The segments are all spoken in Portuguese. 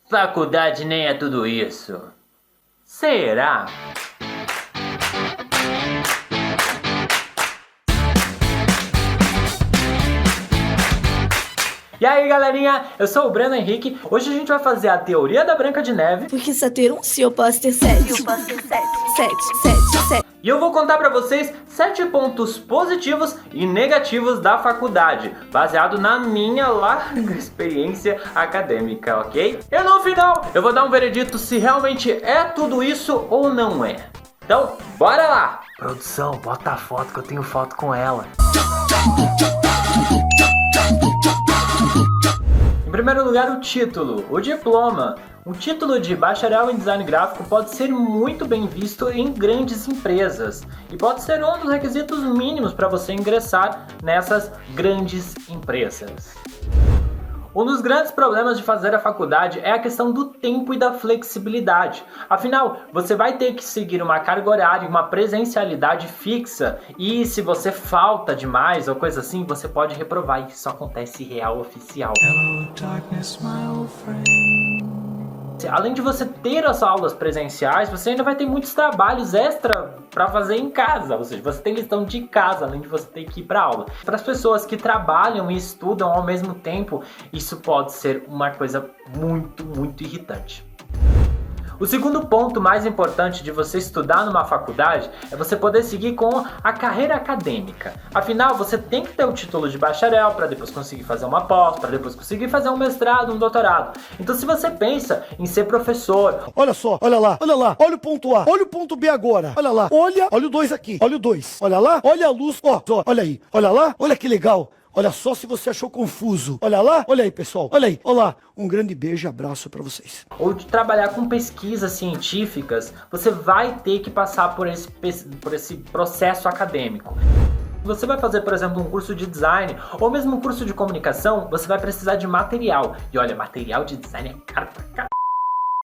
Faculdade nem é tudo isso. Será? E aí galerinha, eu sou o Breno Henrique. Hoje a gente vai fazer a teoria da Branca de Neve. Porque se eu ter um, se eu posso ter 7. Se eu posso ter 7. E eu vou contar pra vocês 7 pontos positivos e negativos da faculdade, baseado na minha larga experiência acadêmica, ok? E no final, eu vou dar um veredito se realmente é tudo isso ou não é. Então, bora lá! Produção, bota a foto que eu tenho foto com ela. Em primeiro lugar, o título, o diploma. Um título de bacharel em design gráfico pode ser muito bem visto em grandes empresas e pode ser um dos requisitos mínimos para você ingressar nessas grandes empresas. Um dos grandes problemas de fazer a faculdade é a questão do tempo e da flexibilidade. Afinal, você vai ter que seguir uma carga horária, uma presencialidade fixa, e se você falta demais ou coisa assim, você pode reprovar. Isso acontece real oficial. Hello, darkness, my old friend. Além de você ter as aulas presenciais, você ainda vai ter muitos trabalhos extra para fazer em casa, ou seja, você tem lição de casa, além de você ter que ir para aula. Para as pessoas que trabalham e estudam ao mesmo tempo, isso pode ser uma coisa muito irritante. O segundo ponto mais importante de você estudar numa faculdade é você poder seguir com a carreira acadêmica. Afinal, você tem que ter o título de bacharel para depois conseguir fazer uma pós, para depois conseguir fazer um mestrado, um doutorado. Então, se você pensa em ser professor... Olha só, olha lá, olha o ponto A, olha o ponto B agora, olha lá, olha o 2 aqui, olha o 2, olha lá, olha a luz, ó, olha aí, olha lá, olha que legal. Olha só se você achou confuso. Olha lá, olha aí pessoal, olha aí, olá. Um grande beijo e abraço para vocês. Ou de trabalhar com pesquisas científicas, você vai ter que passar por esse processo acadêmico. Você vai fazer, por exemplo, um curso de design ou mesmo um curso de comunicação, você vai precisar de material. E olha, material de design é caro pra caralho.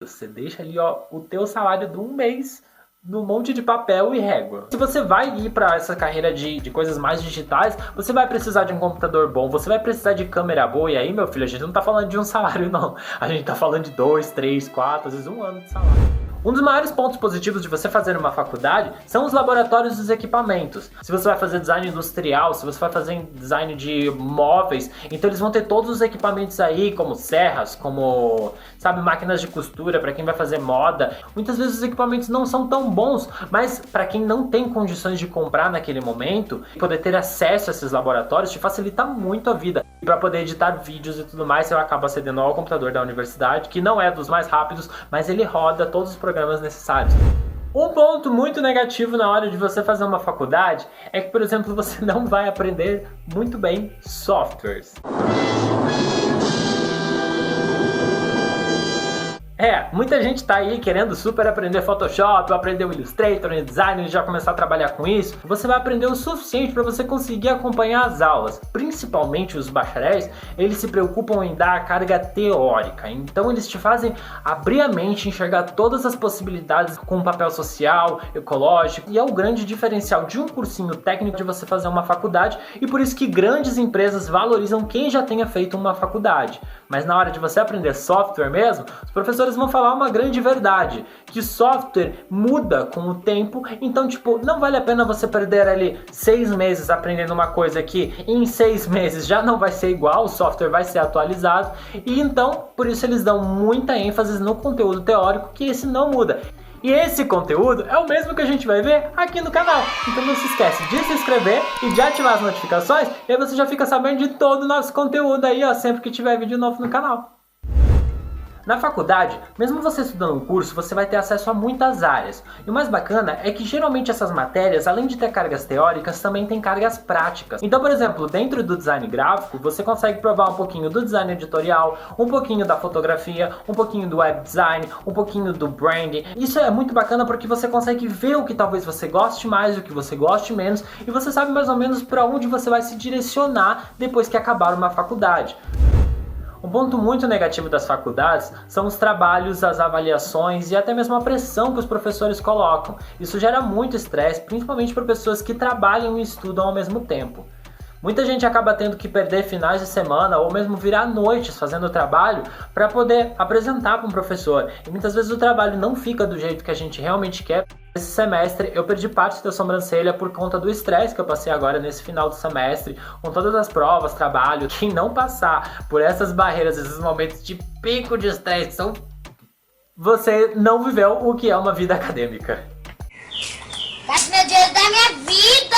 Você deixa ali, ó, o teu salário de um mês num monte de papel e régua. Se você vai ir para essa carreira de coisas mais digitais, você vai precisar de um computador bom, você vai precisar de câmera boa, e aí, meu filho, a gente não tá falando de um salário, não. A gente tá falando de 2, 3, 4, às vezes um ano de salário. Um dos maiores pontos positivos de você fazer uma faculdade são os laboratórios dos equipamentos. Se você vai fazer design industrial, se você vai fazer design de móveis, então eles vão ter todos os equipamentos aí, como serras, como, sabe, máquinas de costura para quem vai fazer moda. Muitas vezes os equipamentos não são tão bons, mas para quem não tem condições de comprar naquele momento, poder ter acesso a esses laboratórios te facilita muito a vida. E para poder editar vídeos e tudo mais, você acaba acedendo ao computador da universidade, que não é dos mais rápidos, mas ele roda todos os programas necessários. Um ponto muito negativo na hora de você fazer uma faculdade é que, por exemplo, você não vai aprender muito bem softwares. Muita gente tá aí querendo super aprender Photoshop, ou aprender o Illustrator, o InDesign e já começar a trabalhar com isso. Você vai aprender o suficiente para você conseguir acompanhar as aulas. Principalmente os bacharéis, eles se preocupam em dar a carga teórica. Então eles te fazem abrir a mente, enxergar todas as possibilidades com papel social, ecológico. E é o grande diferencial de um cursinho técnico de você fazer uma faculdade. E por isso que grandes empresas valorizam quem já tenha feito uma faculdade. Mas na hora de você aprender software mesmo, os professores vão falar uma grande verdade, que software muda com o tempo, então tipo, não vale a pena você perder ali 6 meses aprendendo uma coisa que em 6 meses já não vai ser igual, o software vai ser atualizado, e então, por isso eles dão muita ênfase no conteúdo teórico, que esse não muda. E esse conteúdo é o mesmo que a gente vai ver aqui no canal. Então não se esquece de se inscrever e de ativar as notificações, e aí você já fica sabendo de todo o nosso conteúdo aí, ó, sempre que tiver vídeo novo no canal. Na faculdade, mesmo você estudando um curso, você vai ter acesso a muitas áreas. E o mais bacana é que geralmente essas matérias, além de ter cargas teóricas, também tem cargas práticas. Então, por exemplo, dentro do design gráfico, você consegue provar um pouquinho do design editorial, um pouquinho da fotografia, um pouquinho do web design, um pouquinho do branding. Isso é muito bacana porque você consegue ver o que talvez você goste mais, o que você goste menos, e você sabe mais ou menos para onde você vai se direcionar depois que acabar uma faculdade. Um ponto muito negativo das faculdades são os trabalhos, as avaliações e até mesmo a pressão que os professores colocam. Isso gera muito estresse, principalmente para pessoas que trabalham e estudam ao mesmo tempo. Muita gente acaba tendo que perder finais de semana ou mesmo virar noites fazendo o trabalho para poder apresentar para um professor. E muitas vezes o trabalho não fica do jeito que a gente realmente quer. Esse semestre eu perdi parte da sobrancelha por conta do estresse que eu passei agora nesse final do semestre, com todas as provas, trabalho. Quem não passar por essas barreiras, esses momentos de pico de estresse, você não viveu o que é uma vida acadêmica. Gasta meu dinheiro da minha vida,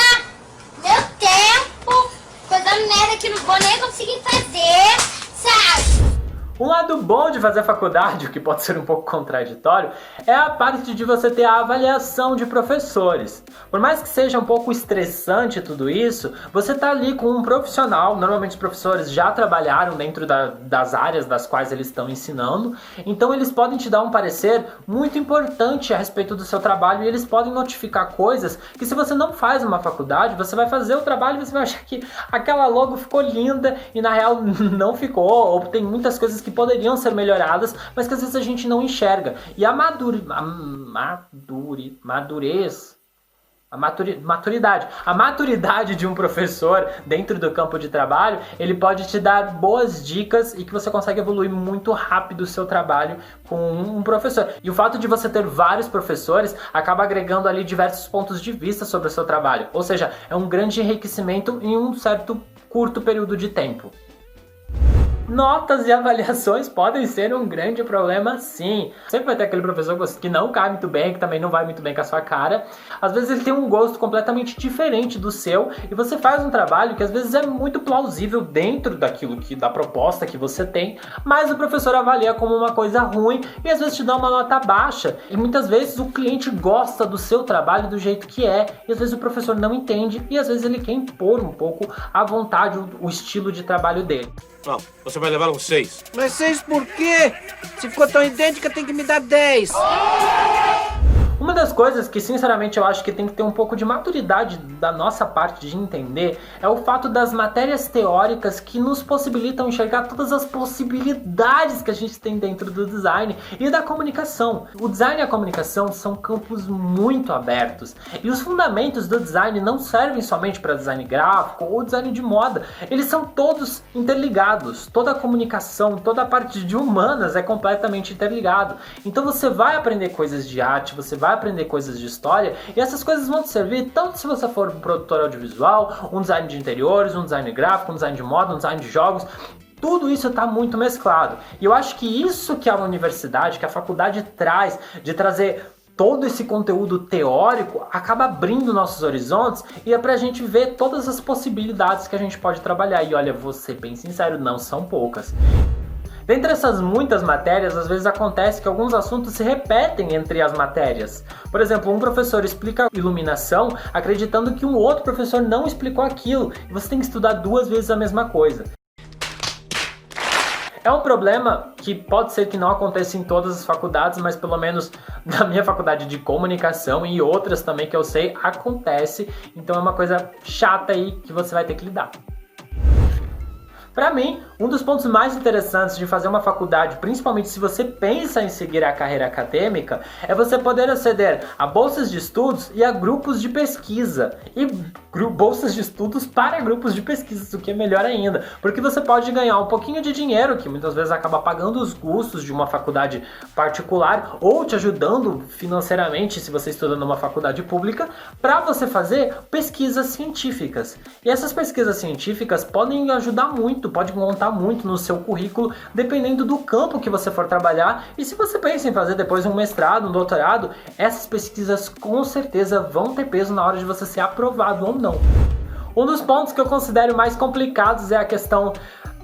meu tempo, coisa merda que não vou nem conseguir fazer, sabe? Um lado bom de fazer faculdade, o que pode ser um pouco contraditório, é a parte de você ter a avaliação de professores. Por mais que seja um pouco estressante tudo isso, você tá ali com um profissional, normalmente os professores já trabalharam dentro das áreas das quais eles estão ensinando, então eles podem te dar um parecer muito importante a respeito do seu trabalho e eles podem notificar coisas que se você não faz uma faculdade, você vai fazer o trabalho e você vai achar que aquela logo ficou linda e na real não ficou, ou tem muitas coisas que poderiam ser melhoradas, mas que às vezes a gente não enxerga. E a maturidade de um professor dentro do campo de trabalho, ele pode te dar boas dicas e que você consegue evoluir muito rápido o seu trabalho com um professor. E o fato de você ter vários professores acaba agregando ali diversos pontos de vista sobre o seu trabalho. Ou seja, é um grande enriquecimento em um certo curto período de tempo. Notas e avaliações podem ser um grande problema, sim. Sempre vai ter aquele professor que não cai muito bem, que também não vai muito bem com a sua cara. Às vezes ele tem um gosto completamente diferente do seu e você faz um trabalho que às vezes é muito plausível dentro da proposta que você tem, mas o professor avalia como uma coisa ruim e às vezes te dá uma nota baixa. E muitas vezes o cliente gosta do seu trabalho do jeito que é e às vezes o professor não entende e às vezes ele quer impor um pouco à vontade o estilo de trabalho dele. Não, você vai levar um 6. Mas 6 por quê? Se ficou tão idêntica, tem que me dar 10. Uma das coisas que, sinceramente, eu acho que tem que ter um pouco de maturidade da nossa parte de entender é o fato das matérias teóricas que nos possibilitam enxergar todas as possibilidades que a gente tem dentro do design e da comunicação. O design e a comunicação são campos muito abertos e os fundamentos do design não servem somente para design gráfico ou design de moda, eles são todos interligados. Toda a comunicação, toda a parte de humanas é completamente interligado. Então você vai aprender coisas de arte, você vai aprender coisas de história e essas coisas vão te servir tanto se você for um produtor audiovisual, um design de interiores, um design gráfico, um design de moda, um design de jogos. Tudo isso está muito mesclado. E eu acho que isso que a universidade, que a faculdade traz, de trazer todo esse conteúdo teórico, acaba abrindo nossos horizontes e é pra gente ver todas as possibilidades que a gente pode trabalhar. E olha, vou ser bem sincero, não são poucas. Dentre essas muitas matérias, às vezes acontece que alguns assuntos se repetem entre as matérias. Por exemplo, um professor explica iluminação acreditando que um outro professor não explicou aquilo, e você tem que estudar 2 vezes a mesma coisa. É um problema que pode ser que não aconteça em todas as faculdades, mas pelo menos na minha faculdade de comunicação e outras também que eu sei, acontece. Então é uma coisa chata aí que você vai ter que lidar. Para mim, um dos pontos mais interessantes de fazer uma faculdade, principalmente se você pensa em seguir a carreira acadêmica, é você poder aceder a bolsas de estudos e a grupos de pesquisa. E bolsas de estudos para grupos de pesquisa, o que é melhor ainda. Porque você pode ganhar um pouquinho de dinheiro, que muitas vezes acaba pagando os custos de uma faculdade particular, ou te ajudando financeiramente, se você estuda numa faculdade pública, para você fazer pesquisas científicas. E essas pesquisas científicas podem ajudar muito, pode contar muito no seu currículo, dependendo do campo que você for trabalhar. E se você pensa em fazer depois um mestrado, um doutorado, essas pesquisas com certeza vão ter peso na hora de você ser aprovado ou não. Um dos pontos que eu considero mais complicados é a questão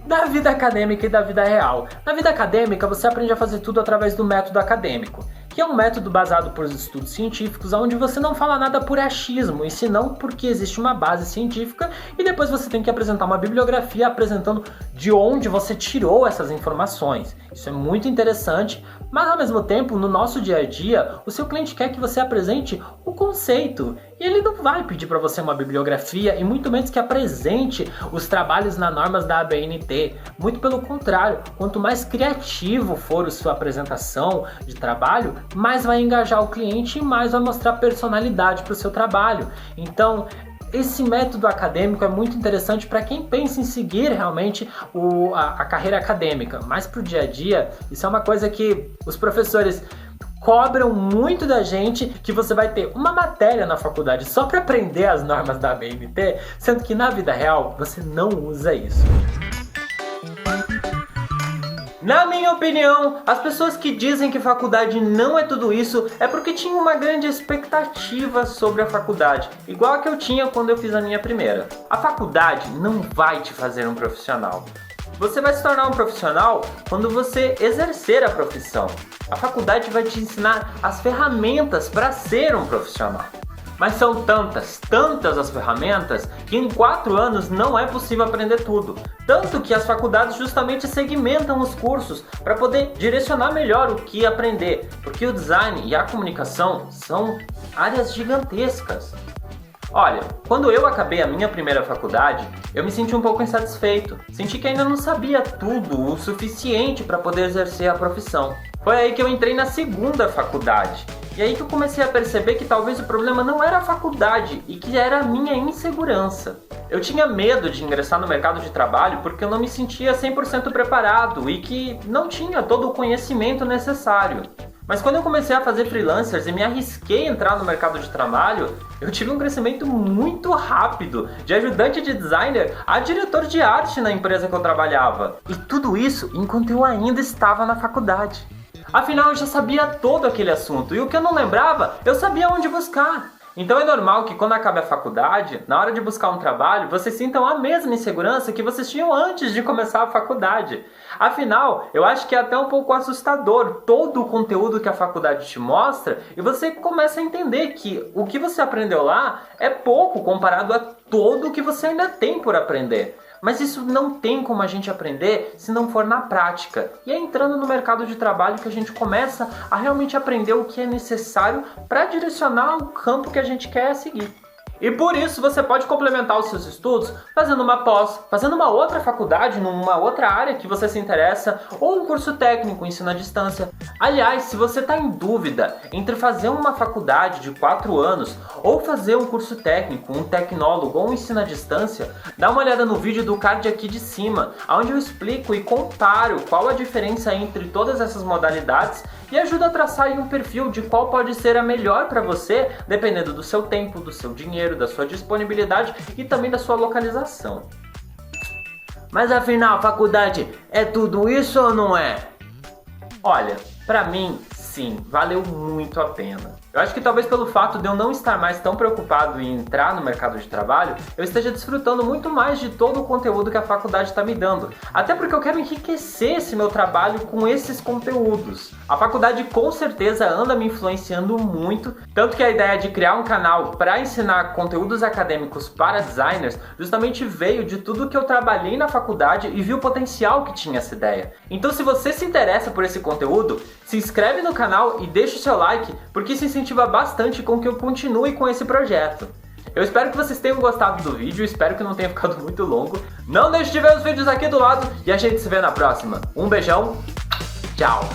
da vida acadêmica e da vida real. Na vida acadêmica, você aprende a fazer tudo através do método acadêmico, que é um método baseado por estudos científicos, onde você não fala nada por achismo, e senão porque existe uma base científica, e depois você tem que apresentar uma bibliografia apresentando de onde você tirou essas informações. Isso é muito interessante, mas ao mesmo tempo, no nosso dia a dia, o seu cliente quer que você apresente o conceito, e ele não vai pedir para você uma bibliografia, e muito menos que apresente os trabalhos nas normas da ABNT. Muito pelo contrário, quanto mais criativo for a sua apresentação de trabalho, mais vai engajar o cliente e mais vai mostrar personalidade para o seu trabalho. Então, esse método acadêmico é muito interessante para quem pensa em seguir realmente a carreira acadêmica, mas para o dia a dia, isso é uma coisa que os professores cobram muito da gente, que você vai ter uma matéria na faculdade só para aprender as normas da ABNT, sendo que na vida real você não usa isso. Na minha opinião, as pessoas que dizem que faculdade não é tudo isso é porque tinham uma grande expectativa sobre a faculdade, igual a que eu tinha quando eu fiz a minha primeira. A faculdade não vai te fazer um profissional. Você vai se tornar um profissional quando você exercer a profissão. A faculdade vai te ensinar as ferramentas para ser um profissional. Mas são tantas as ferramentas que em 4 anos não é possível aprender tudo. Tanto que as faculdades justamente segmentam os cursos para poder direcionar melhor o que aprender. Porque o design e a comunicação são áreas gigantescas. Olha, quando eu acabei a minha primeira faculdade, eu me senti um pouco insatisfeito. Senti que ainda não sabia tudo o suficiente para poder exercer a profissão. Foi aí que eu entrei na segunda faculdade. E aí que eu comecei a perceber que talvez o problema não era a faculdade e que era a minha insegurança. Eu tinha medo de ingressar no mercado de trabalho porque eu não me sentia 100% preparado e que não tinha todo o conhecimento necessário. Mas quando eu comecei a fazer freelancers e me arrisquei a entrar no mercado de trabalho, eu tive um crescimento muito rápido, de ajudante de designer a diretor de arte na empresa que eu trabalhava. E tudo isso enquanto eu ainda estava na faculdade. Afinal, eu já sabia todo aquele assunto e o que eu não lembrava, eu sabia onde buscar. Então é normal que quando acabe a faculdade, na hora de buscar um trabalho, vocês sintam a mesma insegurança que vocês tinham antes de começar a faculdade. Afinal, eu acho que é até um pouco assustador todo o conteúdo que a faculdade te mostra e você começa a entender que o que você aprendeu lá é pouco comparado a todo o que você ainda tem por aprender. Mas isso não tem como a gente aprender se não for na prática. E é entrando no mercado de trabalho que a gente começa a realmente aprender o que é necessário para direcionar o campo que a gente quer seguir. E por isso você pode complementar os seus estudos fazendo uma pós, fazendo uma outra faculdade numa outra área que você se interessa, ou um curso técnico, ensino à distância. Aliás, se você está em dúvida entre fazer uma faculdade de 4 anos ou fazer um curso técnico, um tecnólogo ou um ensino à distância, dá uma olhada no vídeo do card aqui de cima, onde eu explico e comparo qual a diferença entre todas essas modalidades e ajuda a traçar aí um perfil de qual pode ser a melhor para você, dependendo do seu tempo, do seu dinheiro, da sua disponibilidade e também da sua localização. Mas afinal, faculdade é tudo isso ou não é? Olha, para mim, sim, valeu muito a pena. Eu acho que talvez pelo fato de eu não estar mais tão preocupado em entrar no mercado de trabalho, eu esteja desfrutando muito mais de todo o conteúdo que a faculdade está me dando. Até porque eu quero enriquecer esse meu trabalho com esses conteúdos. A faculdade com certeza anda me influenciando muito, tanto que a ideia de criar um canal para ensinar conteúdos acadêmicos para designers justamente veio de tudo que eu trabalhei na faculdade e vi o potencial que tinha essa ideia. Então se você se interessa por esse conteúdo, se inscreve no canal e deixa o seu like, porque isso incentiva bastante com que eu continue com esse projeto. Eu espero que vocês tenham gostado do vídeo, espero que não tenha ficado muito longo. Não deixe de ver os vídeos aqui do lado e a gente se vê na próxima. Um beijão, tchau!